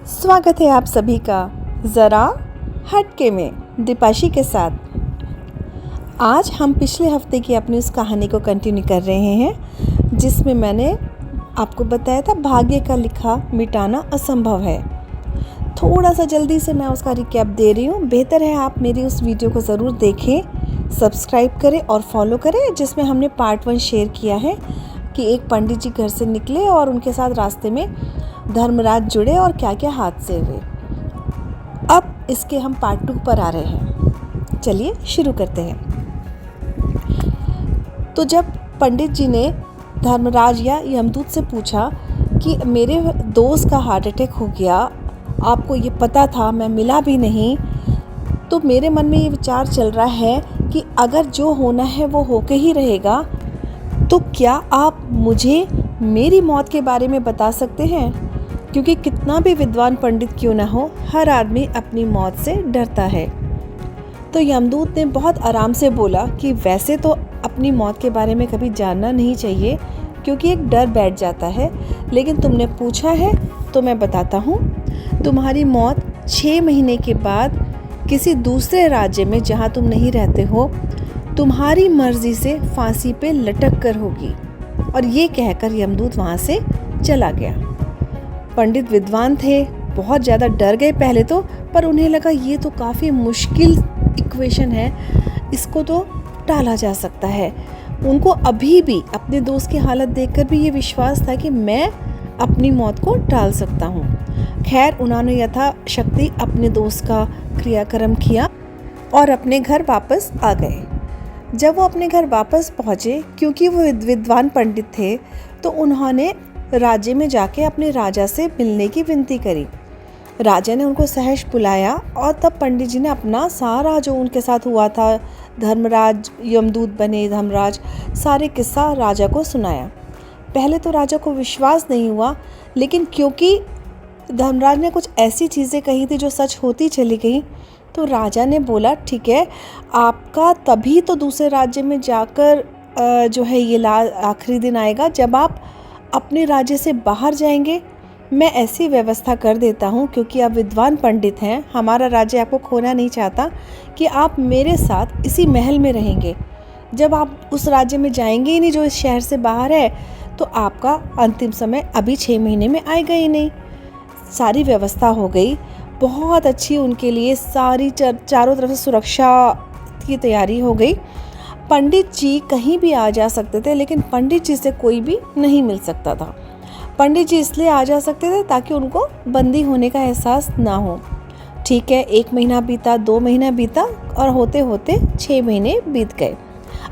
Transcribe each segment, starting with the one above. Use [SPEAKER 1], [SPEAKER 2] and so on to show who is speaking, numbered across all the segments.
[SPEAKER 1] स्वागत है आप सभी का ज़रा हटके में दीपाशी के साथ। आज हम पिछले हफ्ते की अपनी उस कहानी को कंटिन्यू कर रहे हैं जिसमें मैंने आपको बताया था भाग्य का लिखा मिटाना असंभव है। थोड़ा सा जल्दी से मैं उसका रिकैप दे रही हूँ। बेहतर है आप मेरी उस वीडियो को ज़रूर देखें, सब्सक्राइब करें और फॉलो करें, जिसमें हमने पार्ट 1 शेयर किया है कि एक पंडित जी घर से निकले और उनके साथ रास्ते में धर्मराज जुड़े और क्या क्या हादसे हुए। अब इसके हम पार्ट 2 पर आ रहे हैं। चलिए शुरू करते हैं। तो जब पंडित जी ने धर्मराज या यमदूत से पूछा कि मेरे दोस्त का हार्ट अटैक हो गया, आपको ये पता था, मैं मिला भी नहीं, तो मेरे मन में ये विचार चल रहा है कि अगर जो होना है वो होके ही रहेगा, तो क्या आप मुझे मेरी मौत के बारे में बता सकते हैं? क्योंकि कितना भी विद्वान पंडित क्यों ना हो, हर आदमी अपनी मौत से डरता है। तो यमदूत ने बहुत आराम से बोला कि वैसे तो अपनी मौत के बारे में कभी जानना नहीं चाहिए, क्योंकि एक डर बैठ जाता है, लेकिन तुमने पूछा है तो मैं बताता हूँ। तुम्हारी मौत 6 महीने के बाद किसी दूसरे राज्य में, जहाँ तुम नहीं रहते हो, तुम्हारी मर्जी से फांसी पे लटक कर होगी। और ये कहकर यमदूत वहाँ से चला गया। पंडित विद्वान थे, बहुत ज़्यादा डर गए पहले तो, पर उन्हें लगा ये तो काफ़ी मुश्किल इक्वेशन है, इसको तो टाला जा सकता है। उनको अभी भी अपने दोस्त की हालत देखकर भी ये विश्वास था कि मैं अपनी मौत को टाल सकता हूँ। खैर, उन्होंने यथाशक्ति अपने दोस्त का क्रियाक्रम किया और अपने घर वापस आ गए। जब वो अपने घर वापस पहुँचे, क्योंकि वो विद्वान पंडित थे, तो उन्होंने राज्य में जाके अपने राजा से मिलने की विनती करी। राजा ने उनको सहर्ष बुलाया और तब पंडित जी ने अपना सारा जो उनके साथ हुआ था, धर्मराज यमदूत बने धर्मराज, सारे किस्सा राजा को सुनाया। पहले तो राजा को विश्वास नहीं हुआ, लेकिन क्योंकि धर्मराज ने कुछ ऐसी चीज़ें कही थी जो सच होती चली गई, तो राजा ने बोला ठीक है, आपका तभी तो दूसरे राज्य में जाकर जो है ये आखिरी दिन आएगा जब आप अपने राज्य से बाहर जाएंगे। मैं ऐसी व्यवस्था कर देता हूँ, क्योंकि आप विद्वान पंडित हैं, हमारा राज्य आपको खोना नहीं चाहता, कि आप मेरे साथ इसी महल में रहेंगे। जब आप उस राज्य में जाएंगे ही नहीं जो इस शहर से बाहर है, तो आपका अंतिम समय अभी 6 महीने में आएगा ही नहीं। सारी व्यवस्था हो गई, बहुत अच्छी उनके लिए सारी चारों तरफ से सुरक्षा की तैयारी हो गई। पंडित जी कहीं भी आ जा सकते थे, लेकिन पंडित जी से कोई भी नहीं मिल सकता था। पंडित जी इसलिए आ जा सकते थे ताकि उनको बंदी होने का एहसास ना हो। ठीक है, 1 महीना बीता, 2 महीना बीता और होते होते 6 महीने बीत गए।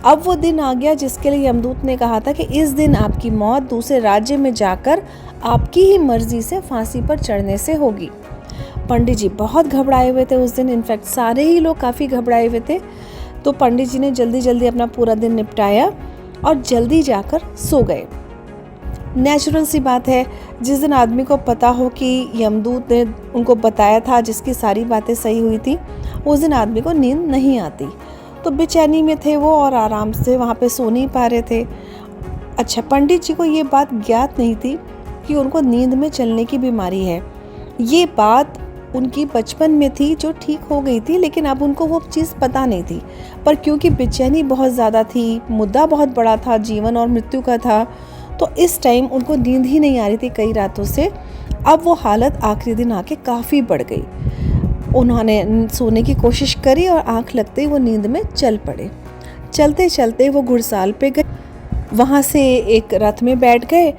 [SPEAKER 1] अब वो दिन आ गया जिसके लिए यमदूत ने कहा था कि इस दिन आपकी मौत दूसरे राज्य में जाकर आपकी ही मर्जी से फांसी पर चढ़ने से होगी। पंडित जी बहुत घबराए हुए थे उस दिन, इनफैक्ट सारे ही लोग काफ़ी घबराए हुए थे। तो पंडित जी ने जल्दी जल्दी अपना पूरा दिन निपटाया और जल्दी जाकर सो गए। नेचुरल सी बात है, जिस दिन आदमी को पता हो कि यमदूत ने उनको बताया था, जिसकी सारी बातें सही हुई थी, उस दिन आदमी को नींद नहीं आती। तो बेचैनी में थे वो और आराम से वहाँ पे सो नहीं पा रहे थे। अच्छा, पंडित जी को ये बात ज्ञात नहीं थी कि उनको नींद में चलने की बीमारी है। ये बात उनकी बचपन में थी जो ठीक हो गई थी, लेकिन अब उनको वो चीज़ पता नहीं थी। पर क्योंकि बेचैनी बहुत ज़्यादा थी, मुद्दा बहुत बड़ा था, जीवन और मृत्यु का था, तो इस टाइम उनको नींद ही नहीं आ रही थी कई रातों से। अब वो हालत आखिरी दिन आके काफ़ी बढ़ गई। उन्होंने सोने की कोशिश करी और आँख लगते ही वो नींद में चल पड़े। चलते चलते वो घुड़साल पे गए, वहाँ से एक रथ में बैठ गए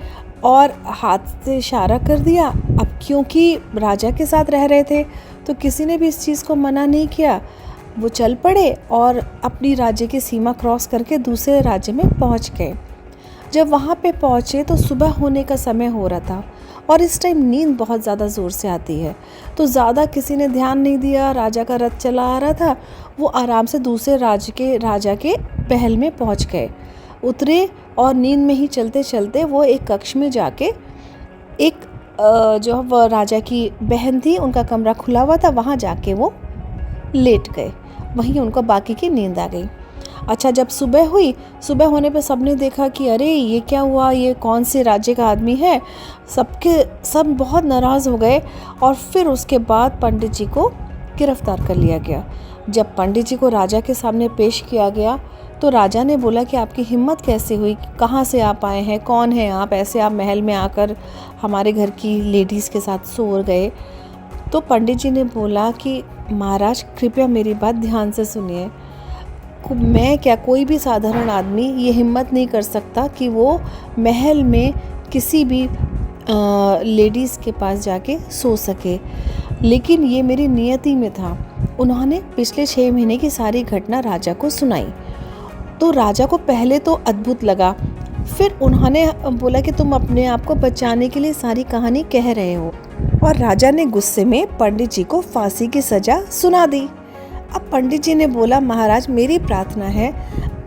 [SPEAKER 1] और हाथ से इशारा कर दिया। अब क्योंकि राजा के साथ रह रहे थे, तो किसी ने भी इस चीज़ को मना नहीं किया। वो चल पड़े और अपनी राज्य की सीमा क्रॉस करके दूसरे राज्य में पहुंच गए। जब वहां पे पहुंचे तो सुबह होने का समय हो रहा था और इस टाइम नींद बहुत ज़्यादा ज़ोर से आती है, तो ज़्यादा किसी ने ध्यान नहीं दिया। राजा का रथ चला आ रहा था, वो आराम से दूसरे राज्य के राजा के महल में पहुँच गए, उतरे और नींद में ही चलते चलते वो एक कक्ष में जाके एक जो वह राजा की बहन थी, उनका कमरा खुला हुआ था, वहाँ जाके वो लेट गए। वहीं उनको बाकी की नींद आ गई। अच्छा, जब सुबह हुई, सुबह होने पे सबने देखा कि अरे ये क्या हुआ, ये कौन से राज्य का आदमी है। सब बहुत नाराज़ हो गए और फिर उसके बाद पंडित जी को गिरफ्तार कर लिया गया। जब पंडित जी को राजा के सामने पेश किया गया तो राजा ने बोला कि आपकी हिम्मत कैसे हुई, कहाँ से आप आए हैं, कौन हैं आप, ऐसे आप महल में आकर हमारे घर की लेडीज़ के साथ सो गए। तो पंडित जी ने बोला कि महाराज कृपया मेरी बात ध्यान से सुनिए, मैं क्या, कोई भी साधारण आदमी ये हिम्मत नहीं कर सकता कि वो महल में किसी भी लेडीज़ के पास जाके सो सके, लेकिन ये मेरी नियति में था। उन्होंने पिछले 6 महीने की सारी घटना राजा को सुनाई। तो राजा को पहले तो अद्भुत लगा, फिर उन्होंने बोला कि तुम अपने आप को बचाने के लिए सारी कहानी कह रहे हो, और राजा ने गुस्से में पंडित जी को फांसी की सज़ा सुना दी। अब पंडित जी ने बोला, महाराज मेरी प्रार्थना है,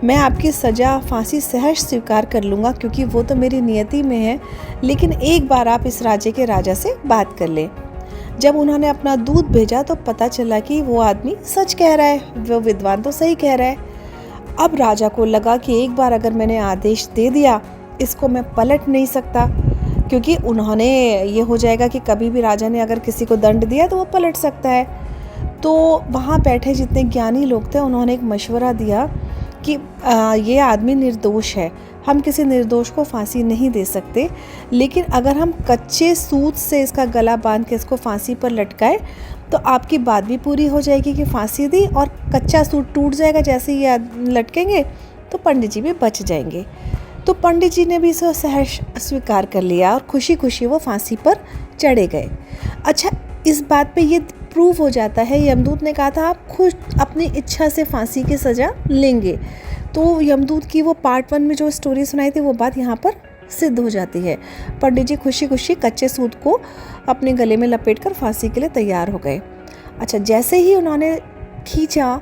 [SPEAKER 1] मैं आपकी सज़ा फांसी सहर्ष स्वीकार कर लूँगा क्योंकि वो तो मेरी नियति में है, लेकिन एक बार आप इस राज्य के राजा से बात कर लें। जब उन्होंने अपना दूत भेजा तो पता चला कि वो आदमी सच कह रहा है, वो विद्वान तो सही कह रहा है। अब राजा को लगा कि एक बार अगर मैंने आदेश दे दिया, इसको मैं पलट नहीं सकता, क्योंकि उन्होंने ये हो जाएगा कि कभी भी राजा ने अगर किसी को दंड दिया तो वो पलट सकता है। तो वहाँ बैठे जितने ज्ञानी लोग थे उन्होंने एक मशवरा दिया कि ये आदमी निर्दोष है, हम किसी निर्दोष को फांसी नहीं दे सकते, लेकिन अगर हम कच्चे सूत से इसका गला बांध के इसको फांसी पर लटकाए तो आपकी बात भी पूरी हो जाएगी कि फांसी दी, और कच्चा सूत टूट जाएगा जैसे ये लटकेंगे, तो पंडित जी भी बच जाएंगे। तो पंडित जी ने भी इसे सहर्ष स्वीकार कर लिया और खुशी खुशी वो फांसी पर चढ़े गए। अच्छा, इस बात पे ये प्रूव हो जाता है, यमदूत ने कहा था आप खुद अपनी इच्छा से फांसी की सज़ा लेंगे, तो यमदूत की वो पार्ट 1 में जो स्टोरी सुनाई थी वो बात यहाँ पर सिद्ध हो जाती है। पंडित जी खुशी खुशी कच्चे सूत को अपने गले में लपेटकर फांसी के लिए तैयार हो गए। अच्छा, जैसे ही उन्होंने खींचा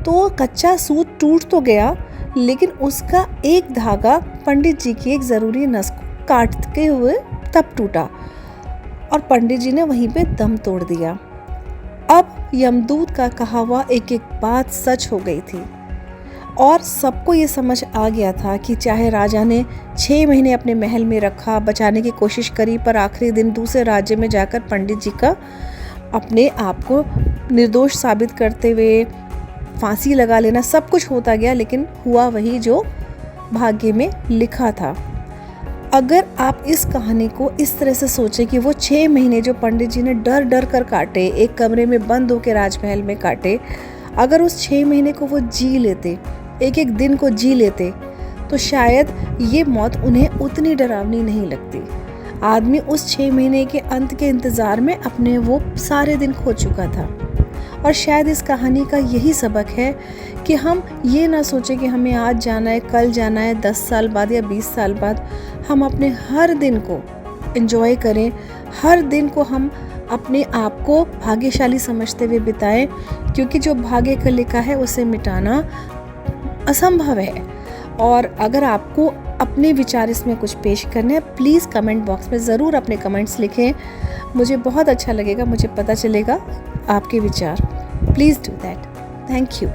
[SPEAKER 1] तो कच्चा सूत टूट तो गया, लेकिन उसका एक धागा पंडित जी की एक ज़रूरी नस को काटते हुए तब टूटा और पंडित जी ने वहीं पे दम तोड़ दिया। अब यमदूत का कहा हुआ एक एक बात सच हो गई थी और सबको ये समझ आ गया था कि चाहे राजा ने 6 महीने अपने महल में रखा, बचाने की कोशिश करी, पर आखिरी दिन दूसरे राज्य में जाकर पंडित जी का अपने आप को निर्दोष साबित करते हुए फांसी लगा लेना, सब कुछ होता गया, लेकिन हुआ वही जो भाग्य में लिखा था। अगर आप इस कहानी को इस तरह से सोचें कि वो 6 महीने जो पंडित जी ने डर डर कर काटे, एक कमरे में बंद होकर राजमहल में काटे, अगर उस 6 महीने को वो जी लेते, एक एक दिन को जी लेते, तो शायद ये मौत उन्हें उतनी डरावनी नहीं लगती। आदमी उस 6 महीने के अंत के इंतज़ार में अपने वो सारे दिन खो चुका था। और शायद इस कहानी का यही सबक है कि हम ये ना सोचें कि हमें आज जाना है, कल जाना है, 10 साल बाद या 20 साल बाद। हम अपने हर दिन को एंजॉय करें, हर दिन को हम अपने आप को भाग्यशाली समझते हुए बिताएं, क्योंकि जो भाग्य का लिखा है उसे मिटाना असंभव है। और अगर आपको अपने विचार इसमें कुछ पेश करने हैं, प्लीज़ कमेंट बॉक्स में ज़रूर अपने कमेंट्स लिखें। मुझे बहुत अच्छा लगेगा, मुझे पता चलेगा आपके विचार। Please do that. Thank you.